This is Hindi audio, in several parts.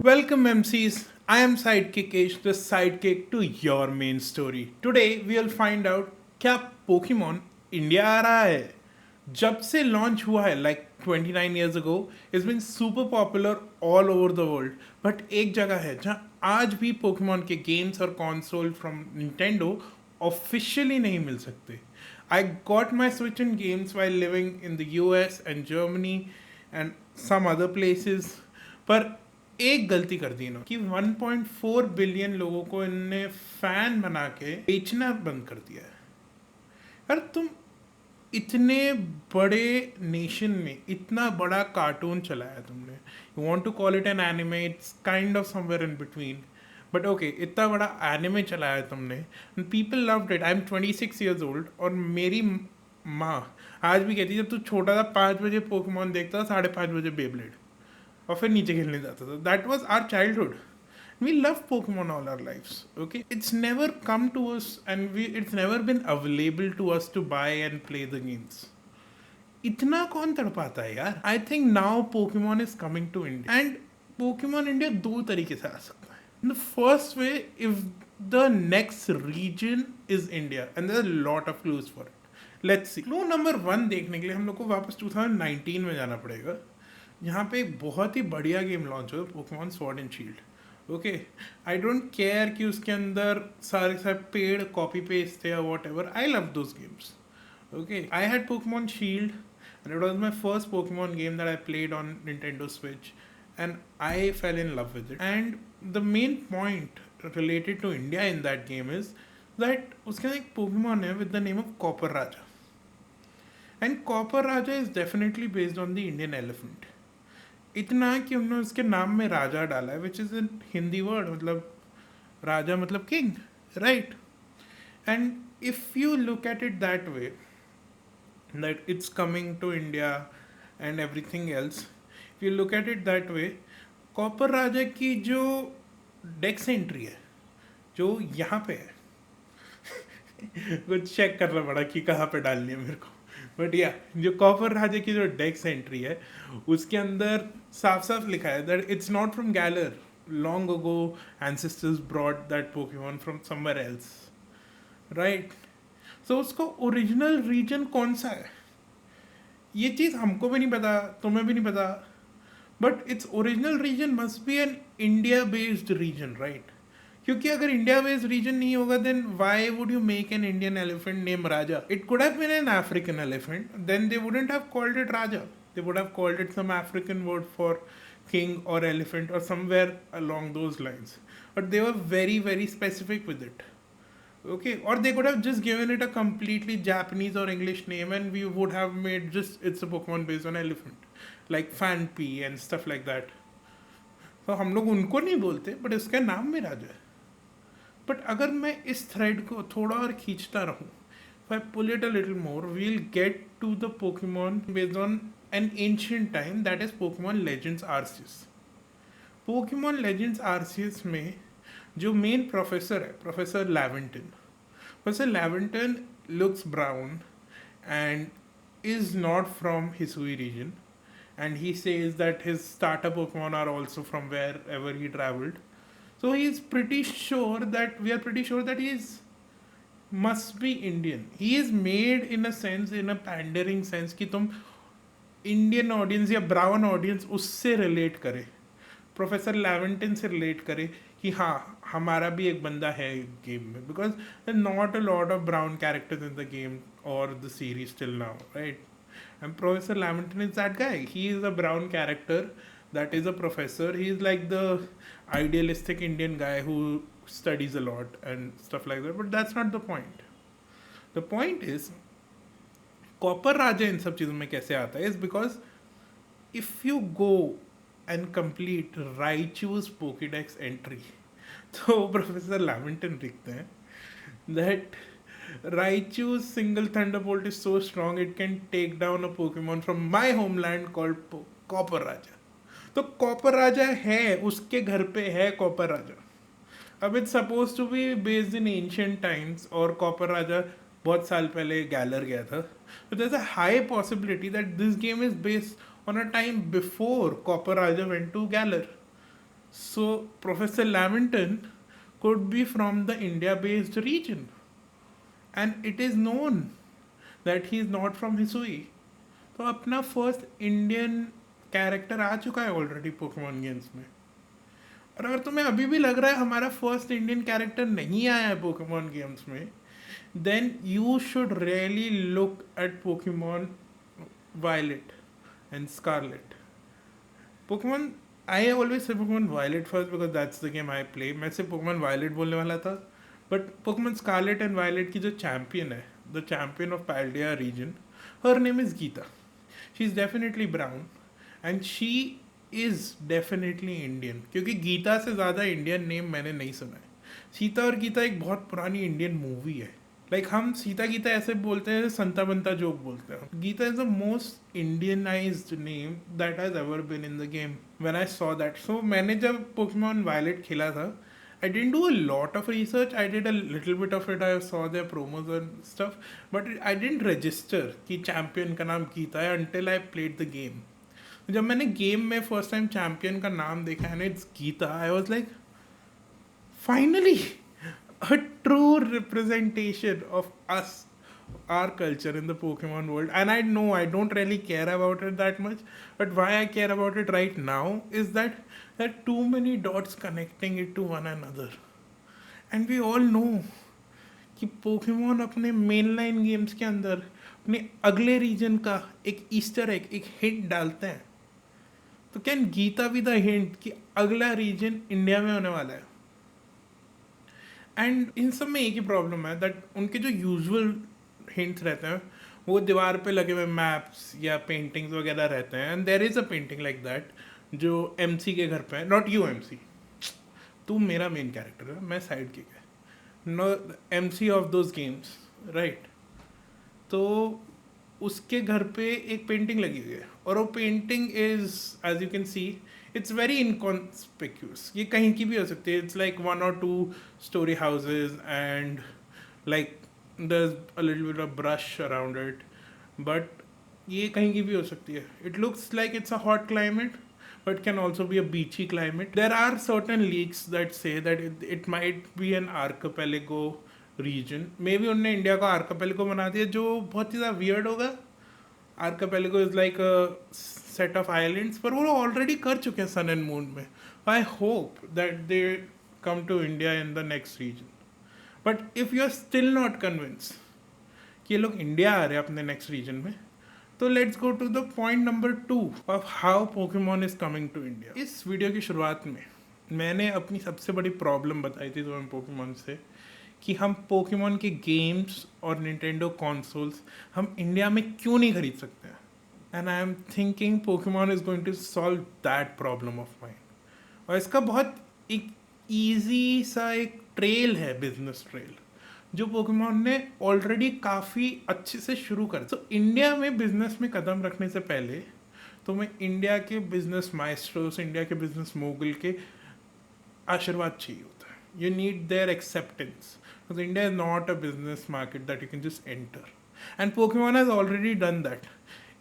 Welcome, MCs. I am Sidekick H, the sidekick to your main story. Today, we'll find out क्या पोकेमॉन इंडिया आ रहा है. जब से लॉन्च हुआ है like 29 years ago, it's been super popular all over the world. But एक जगह है जहाँ आज भी पोकेमॉन के गेम्स और कंसोल फ्रॉम निंटेंडो ऑफिशियली नहीं मिल सकते. I got my Switch in games while living in the US and Germany and some other places. पर एक गलती कर दी इन्होंने कि 1.4 बिलियन लोगों को इनने फैन बना के बेचना बंद कर दिया है. यार तुम इतने बड़े नेशन में इतना बड़ा कार्टून चलाया तुमने. You want to call it an anime, it's kind of somewhere in between, but okay, इतना बड़ा एनिमे चलाया तुमने and people loved it. I am 26 years old और मेरी माँ आज भी कहती है जब तू छोटा था 5 बजे पोकेमॉन देखता था, 5:30 बजे बेब्लेड, और फिर नीचे खेलने जाता था. That was our childhood. We love Pokemon all our lives. Okay, it's never come to us, and it's never been available to us to buy and play the games. इतना कौन तड़पाता है यार. I think now Pokemon is coming to India, and Pokemon India दो तरीके से आ सकता है. In the first way, if the next region is India, and there's a lot of clues for it. Let's see. Clue number 1 देखने के लिए हम लोग को वापस 2019 में जाना पड़ेगा. यहाँ पे एक बहुत ही बढ़िया गेम लॉन्च हुआ, Pokemon Sword and Shield. Okay, I don't care कि उसके अंदर सारे पेड़ कॉपी पेस्ट थे या whatever. I love those games. Okay, I had Pokemon Shield and it was my first Pokemon game that I played on Nintendo Switch and I fell in love with it. And the main point related to India in that game is that उसके अंदर एक पोकेमॉन है with the name of Copperajah. And Copperajah is definitely based on the Indian elephant. इतना कि उन्होंने उसके नाम में राजा डाला है, which is in Hindi word, मतलब राजा मतलब king, right. And if you look at it that way that it's coming to India and everything else, if you look at it that way, Copperajah की जो डेक्स एंट्री है जो यहाँ पे है कुछ चेक करना पड़ा कि कहाँ पे डालनी है मेरे को, बट या जो कॉपर राजा की जो डेक्स एंट्री है उसके अंदर साफ साफ लिखा है that it's not from Galar. Long ago ancestors brought that Pokemon from somewhere else, right. So उसका ओरिजिनल रीजन कौन सा है ये चीज़ हमको भी नहीं पता, तुम्हें भी नहीं पता, but it's original region must be an India based region, right. क्योंकि अगर इंडिया बेस्ड रीजन नहीं होगा then why would you make an Indian elephant name Raja. It could have been an African elephant, then they wouldn't have called it Raja. They would have called it some African word for king or elephant or somewhere along those lines. But they were very, very specific with it. Okay, or they could have just given it a completely Japanese or English name and we would have made just it's a Pokemon based on elephant, like Fanpy and stuff like that. तो हम लोग उनको नहीं बोलते, बट इसका नाम में राजा है. बट अगर मैं इस थ्रेड को थोड़ा और खींचता रहूँ, if I pull it a little more, we'll get to the Pokemon based on an ancient time, that is Pokemon Legends Arceus. Pokemon Legends Arceus में जो मेन प्रोफेसर है, professor Laventon. Professor Laventon looks brown and is not from Hisui region, and he says that his starter Pokemon are also from wherever he traveled. So he is pretty sure that we are pretty sure that he is must be Indian. He is made in a sense, in a pandering sense कि तुम इंडियन ऑडियंस या ब्राउन ऑडियंस उससे रिलेट करे, प्रोफेसर लैवेंटन से रिलेट करे कि हाँ हमारा भी एक बंदा है गेम में, because not a lot of brown characters in the game और the series till now, right. And professor Laventon is that guy. He is a brown character that is a professor. He is like the idealistic Indian guy who studies a lot and stuff like that, but that's not the point. The point is Copperajah इन सब चीज़ों में कैसे आता है, is because if you go and complete Raichu's Pokedex entry, तो प्रोफेसर लैवेंटन लिखते हैं that Raichu's single thunderbolt is so strong it can take down a Pokemon from my homeland called Copperajah. तो कॉपर राजा है, उसके घर पे है कॉपर राजा. अब it's suppose to be based in ancient times, और कॉपर राजा बहुत साल पहले गैलर गया था So there's a high possibility that this game is based on a time before Copper Raja went to Galar. So Professor Lamington could be from the India-based region, and it is known that he is not from Hisui. तो अपना फर्स्ट इंडियन कैरेक्टर आ चुका है ऑलरेडी पोकेमॉन गेम्स में. और अगर तुम्हें अभी भी लग रहा है हमारा फर्स्ट इंडियन कैरेक्टर नहीं आया है पोकेमॉन गेम्स में, then you should really look at Pokemon Violet and Scarlet. Pokemon, I always say Pokemon Violet first because that's the game I play. मैं सिर्फ पोकेमॉन वायलेट बोलने वाला था, but Pokemon Scarlet and Violet की जो चैम्पियन है, the champion of Paldea region, her name is Geeta. She is definitely brown and she is definitely Indian, क्योंकि गीता से ज़्यादा इंडियन नेम मैंने नहीं सुना है. सीता और गीता एक बहुत पुरानी इंडियन मूवी है. लाइक हम सीता गीता ऐसे बोलते हैं, संता बनता जोक बोलते हैं. Geeta is the most Indianized name that has ever been in the game when I saw that. So मैंने जब पोकेमॉन वायलेट खेला था, I didn't do a lot of research. I did a little bit of it. I saw their promos and stuff, but I didn't register कि चैम्पियन का नाम गीता है until I played the game. जब मैंने गेम में फर्स्ट टाइम चैम्पियन का नाम देखा है ना, it's Gita, I was like finally a true representation of us, our culture in the Pokemon world. And I know I don't really care about it that much, but why I care about it right now is that there are too many dots connecting it to one another. And we all know कि पोकेमॉन अपने मेनलाइन गेम्स के अंदर अपने अगले रीजन का एक ईस्टर एग, एक हिंट डालते हैं. तो कैन गीता भी द हिंट कि अगला रीजन इंडिया में होने वाला है. एंड इन सब में एक ही प्रॉब्लम है, दैट उनके जो यूजुअल हिंट्स रहते हैं वो दीवार पे लगे हुए मैप्स या पेंटिंग्स वगैरह रहते हैं. And there is a painting like that जो MC के घर पे है. नॉट यू MC, तू मेरा मेन कैरेक्टर है, मैं साइड किक है. No, MC of those games, right. तो उसके घर पे एक पेंटिंग लगी हुई है, और वो painting is, as you can see, it's very inconspicuous. ये कहीं की भी हो सकती है. It's like 1 or 2 story houses and like there's a little bit of brush around it, but ये कहीं की भी हो सकती है. It looks like it's a hot climate, but can also be a beachy climate. There are certain leaks that say that it might be an archipelago region. Maybe उन्होंने इंडिया का archipelago बना दिया, जो बहुत ही ज़्यादा weird होगा. Archipelago is like a set of islands, पर वो ऑलरेडी कर चुके हैं सन एंड मून में. I hope that they come to India in the next region. But if you're still not convinced कि ये लोग इंडिया आ रहे हैं अपने नेक्स्ट रीजन में, तो let's go to the point number 2 of how Pokemon is coming to India. इस वीडियो की शुरुआत में मैंने अपनी सबसे बड़ी प्रॉब्लम बताई थी तुम्हें पोकेमॉन से, कि हम पोकेमॉन के गेम्स और निंटेंडो कॉन्सोल्स हम इंडिया में क्यों नहीं खरीद सकते हैं. And I am thinking Pokemon is going to solve that problem of mind. और इसका बहुत एक ईजी सा एक ट्रेल है, बिजनेस ट्रेल, जो पोकेमॉन ने ऑलरेडी काफ़ी अच्छे से शुरू कर. तो इंडिया में बिजनेस में कदम रखने से पहले तुम्हें इंडिया के बिजनेस माइस्ट्रोस, इंडिया के बिजनेस मोगल के आशीर्वाद चाहिए होता है. You need their acceptance, because India is not a business market that you can just enter, and Pokemon has already done that.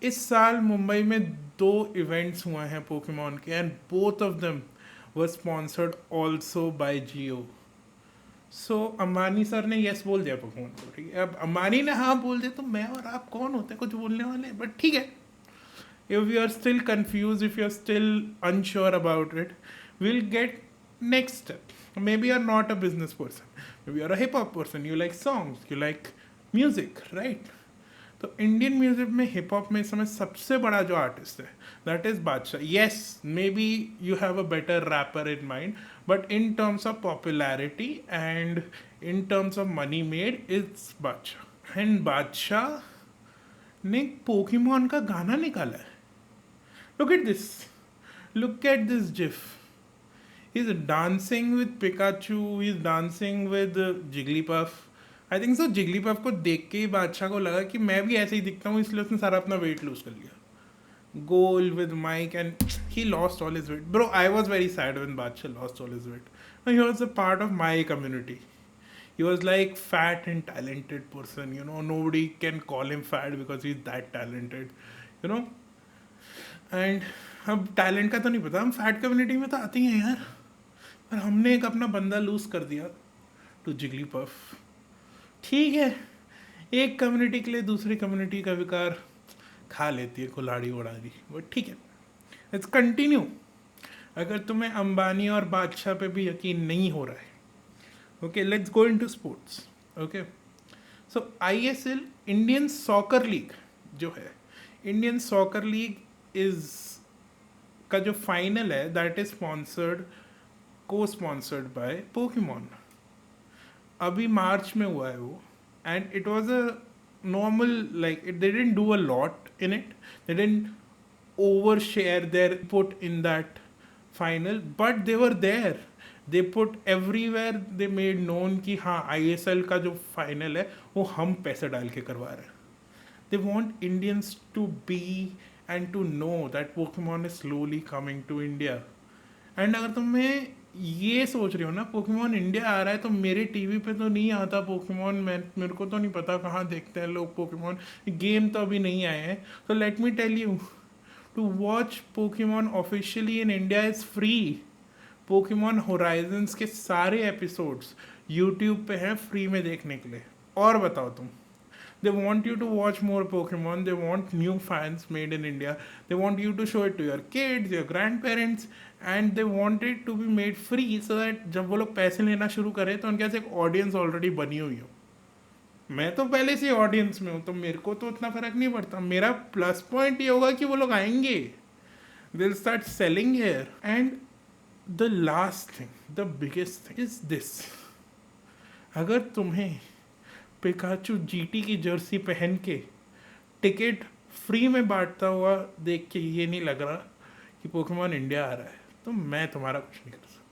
इस साल मुंबई में 2 इवेंट्स हुए हैं पोकेमॉन के, and both of them were sponsored also by Jio. So Ambani sir ने यस बोल दिया पोकेमॉन को, ठीक है. अब अंबानी ने हाँ बोल दिया, तो मैं और आप कौन होते हैं कुछ बोलने वाले. बट ठीक है, if you are still confused, if you are still unsure about it, we'll get next step. Maybe you're not a business person, maybe you're a hip hop person, you like songs, you like music, right? तो इंडियन म्यूजिक में, हिप हॉप में इस समय सबसे बड़ा जो आर्टिस्ट है, दैट इज बादशाह. Yes, may be you have a better rapper in mind, but in terms of popularity and in terms of money made, it's बादशाह. एंड बादशाह ने पोकेमॉन का गाना निकाला है. Look at this. Look at this GIF. He's dancing with Pikachu. He's dancing with Jigglypuff. I think so. Jigglypuff को देख के ही बादशाह को लगा कि मैं भी ऐसे ही दिखता हूँ, इसलिए उसने सारा अपना वेट लूज कर लिया. Goal with Mike, and he lost all his weight. Bro, I was very sad when Badshah lost all his weight. He was a part of my community. he was like fat and talented person, you know, nobody can call him fat because he's that talented, you know. And अब टैलेंट का तो नहीं पता, हम फैट कम्युनिटी में तो आते ही हैं यार, पर हमने एक अपना बंदा लूज कर दिया टू जिगली पफ। ठीक है, एक कम्युनिटी के लिए दूसरी कम्युनिटी का विकार खा लेती है कुल्हाड़ी उड़ाड़ी, बट ठीक है, लेट्स कंटिन्यू। अगर तुम्हें अंबानी और बादशाह पे भी यकीन नहीं हो रहा है, okay, let's go into sports. Okay, so ISL, Indian soccer league जो है, इंडियन सॉकर लीग इज का जो फाइनल है that is sponsored, cosponsored by Pokemon. अभी मार्च में हुआ है वो, and it was a normal, like it they didn't do a lot in it, they didn't over share their put in that final, but they were there, they put everywhere, they made known कि हाँ आईएसएल का जो फाइनल है वो हम पैसे डाल के करवा रहे हैं। They want Indians to be and to know that Pokemon is slowly coming to India. And अगर तुम्हें ये सोच रहे हो ना पोकेमॉन इंडिया आ रहा है तो मेरे टीवी पे तो नहीं आता पोकेमॉन, मेरे को तो नहीं पता कहाँ देखते हैं लोग पोकेमॉन, गेम तो अभी नहीं आए हैं, तो let me tell you, to watch Pokemon officially in India is free. Pokemon horizons के सारे एपिसोड्स यूट्यूब पे हैं फ्री में देखने के लिए। और बताओ तुम, they want you to watch more Pokemon, they want new fans made in India, they want you to show it to your kids, your grandparents, and they want it to be made free so that जब वो लोग पैसे लेना शुरू करें तो उनके पास एक ऑडियंस ऑलरेडी बनी हुई हो। मैं तो पहले से ऑडियंस में हूँ तो मेरे को तो उतना फर्क नहीं पड़ता, मेरा प्लस पॉइंट ये होगा कि वो लोग आएंगे, they will start selling here. And the last thing, the biggest thing is this, अगर तुम्हें पिकाचू जीटी की जर्सी पहन के टिकट फ्री में बांटता हुआ देख के ये नहीं लग रहा कि पोकेमॉन इंडिया आ रहा है, तो मैं तुम्हारा कुछ नहीं कर सकता।